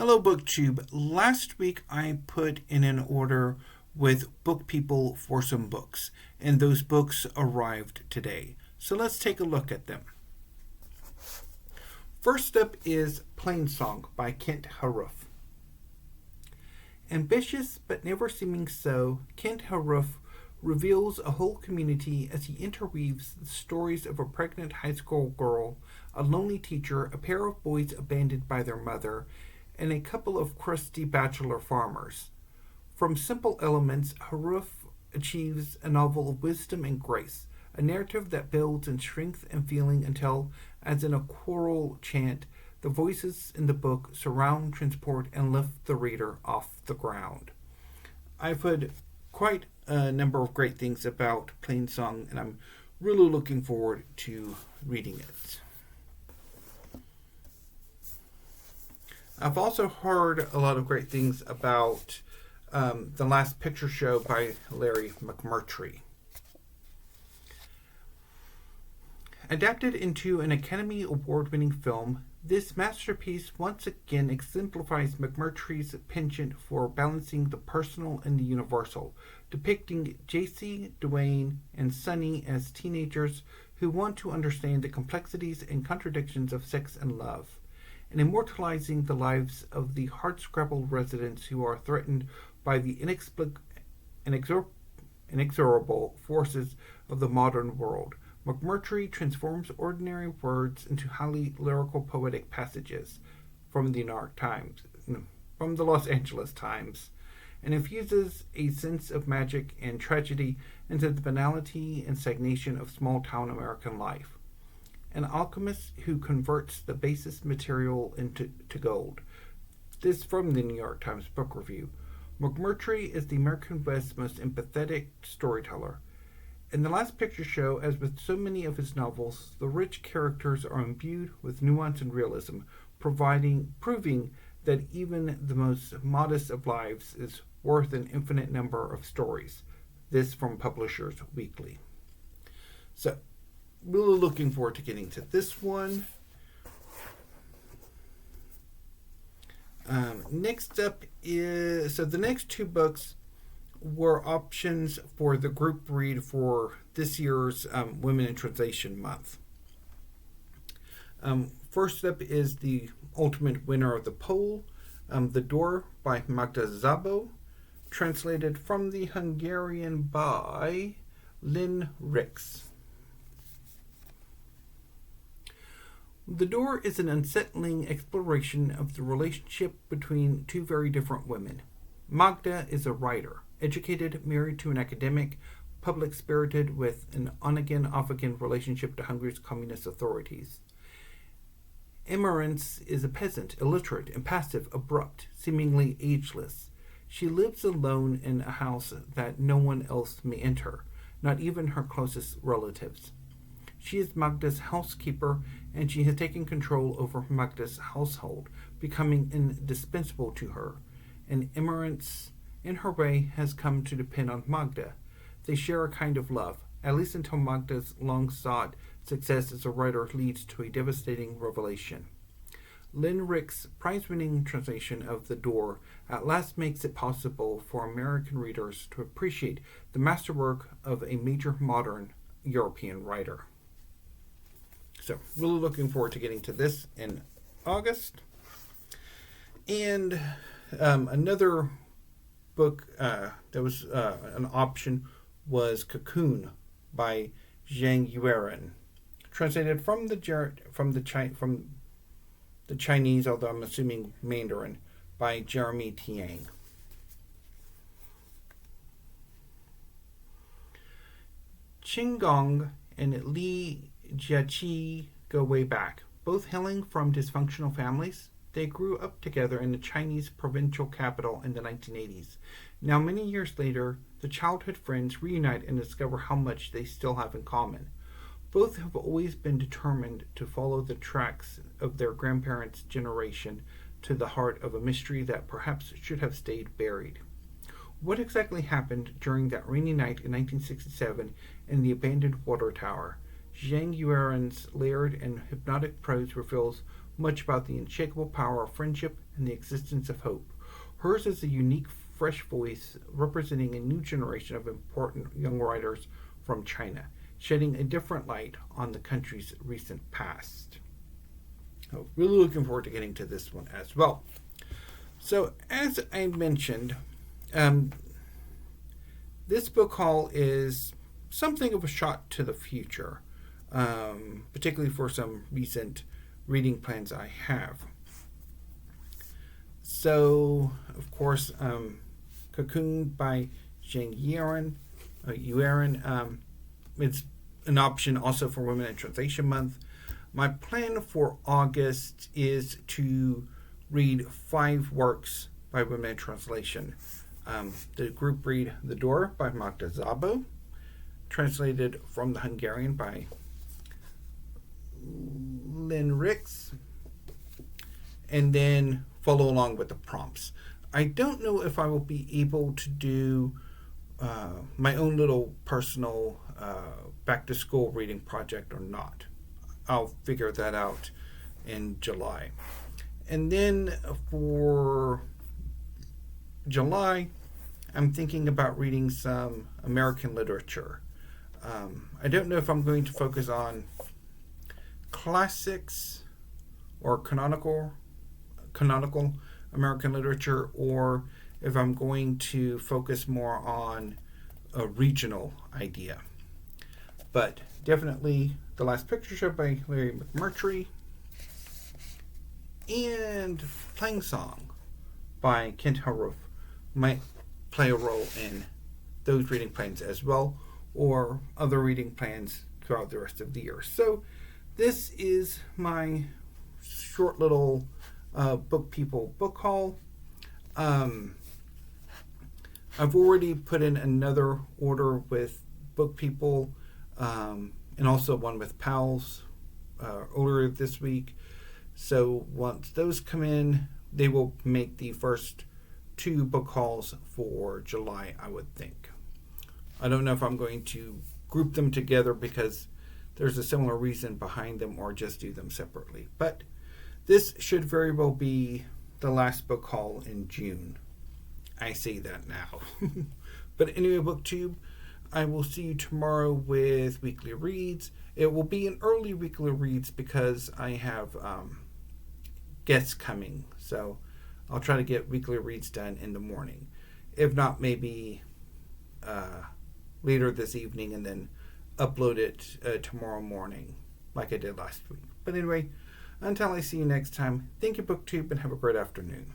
Hello, BookTube. Last week I put in an order with book people for some books, and those books arrived today. So let's take a look at them. First up is Plainsong by Kent Haruf. Ambitious but never seeming so, Kent Haruf reveals a whole community as he interweaves the stories of a pregnant high school girl, a lonely teacher, a pair of boys abandoned by their mother, and a couple of crusty bachelor farmers. From simple elements, Haruf achieves a novel of wisdom and grace, a narrative that builds in strength and feeling until, as in a choral chant, the voices in the book surround, transport, and lift the reader off the ground. I've heard quite a number of great things about Plainsong, and I'm really looking forward to reading it. I've also heard a lot of great things about The Last Picture Show by Larry McMurtry. Adapted into an Academy Award-winning film, this masterpiece once again exemplifies McMurtry's penchant for balancing the personal and the universal, depicting JC, Dwayne, and Sunny as teenagers who want to understand the complexities and contradictions of sex and love, and immortalizing the lives of the hardscrabble residents who are threatened by the inexorable forces of the modern world. McMurtry transforms ordinary words into highly lyrical poetic passages from the Los Angeles Times, and infuses a sense of magic and tragedy into the banality and stagnation of small-town American life. An alchemist who converts the basest material into gold. This from the New York Times Book Review. McMurtry is the American West's most empathetic storyteller. In The Last Picture Show, as with so many of his novels, the rich characters are imbued with nuance and realism, proving that even the most modest of lives is worth an infinite number of stories. This from Publishers Weekly. So, really looking forward to getting to this one. Next up is, so the next two books were options for the group read for this year's Women in Translation Month. First up is the ultimate winner of the poll, The Door by Magda Szabo, translated from the Hungarian by Len Rix. The Door is an unsettling exploration of the relationship between two very different women. Magda is a writer, educated, married to an academic, public-spirited, with an on-again, off-again relationship to Hungary's communist authorities. Emerence is a peasant, illiterate, impassive, abrupt, seemingly ageless. She lives alone in a house that no one else may enter, not even her closest relatives. She is Magda's housekeeper, and she has taken control over Magda's household, becoming indispensable to her. And Emerence, in her way, has come to depend on Magda. They share a kind of love, at least until Magda's long-sought success as a writer leads to a devastating revelation. Len Rix's prize-winning translation of The Door at last makes it possible for American readers to appreciate the masterwork of a major modern European writer. So, really looking forward to getting to this in August. And another book that was an option was Cocoon by Zhang Yueran, translated from the Chinese, although I'm assuming Mandarin, by Jeremy Tiang. Qinggong and Li Jiaqi go way back. Both hailing from dysfunctional families, they grew up together in the Chinese provincial capital in the 1980s. Now, many years later, the childhood friends reunite and discover how much they still have in common. Both have always been determined to follow the tracks of their grandparents' generation to the heart of a mystery that perhaps should have stayed buried. What exactly happened during that rainy night in 1967 in the abandoned water tower? Zhang Yueran's layered and hypnotic prose reveals much about the unshakable power of friendship and the existence of hope. Hers is a unique, fresh voice representing a new generation of important young writers from China, shedding a different light on the country's recent past. So really looking forward to getting to this one as well. So, as I mentioned, this book haul is something of a shot to the future, particularly for some recent reading plans I have. So, of course, Cocoon by Zhang Yueran. It's an option also for Women in Translation Month. My plan for August is to read 5 works by Women in Translation. The group read The Door by Magda Szabo, translated from the Hungarian by Len Rix, and then follow along with the prompts. I don't know if I will be able to do my own little personal back-to-school reading project or not. I'll figure that out in July. And then for July, I'm thinking about reading some American literature. I don't know if I'm going to focus on classics or canonical American literature, or if I'm going to focus more on a regional idea. But definitely The Last Picture Show by McMurtry and Plainsong by Haruf might play a role in those reading plans as well, or other reading plans throughout the rest of the year. So this is my short little Book People book haul. I've already put in another order with Book People, and also one with Pals earlier this week. So once those come in, they will make the first 2 book hauls for July, I would think. I don't know if I'm going to group them together because there's a similar reason behind them, or just do them separately. But this should very well be the last book haul in June. I say that now. But anyway, BookTube, I will see you tomorrow with Weekly Reads. It will be an early Weekly Reads because I have guests coming. So I'll try to get Weekly Reads done in the morning. If not, maybe later this evening, and then upload it tomorrow morning like I did last week. But anyway, until I see you next time, thank you, BookTube, and have a great afternoon.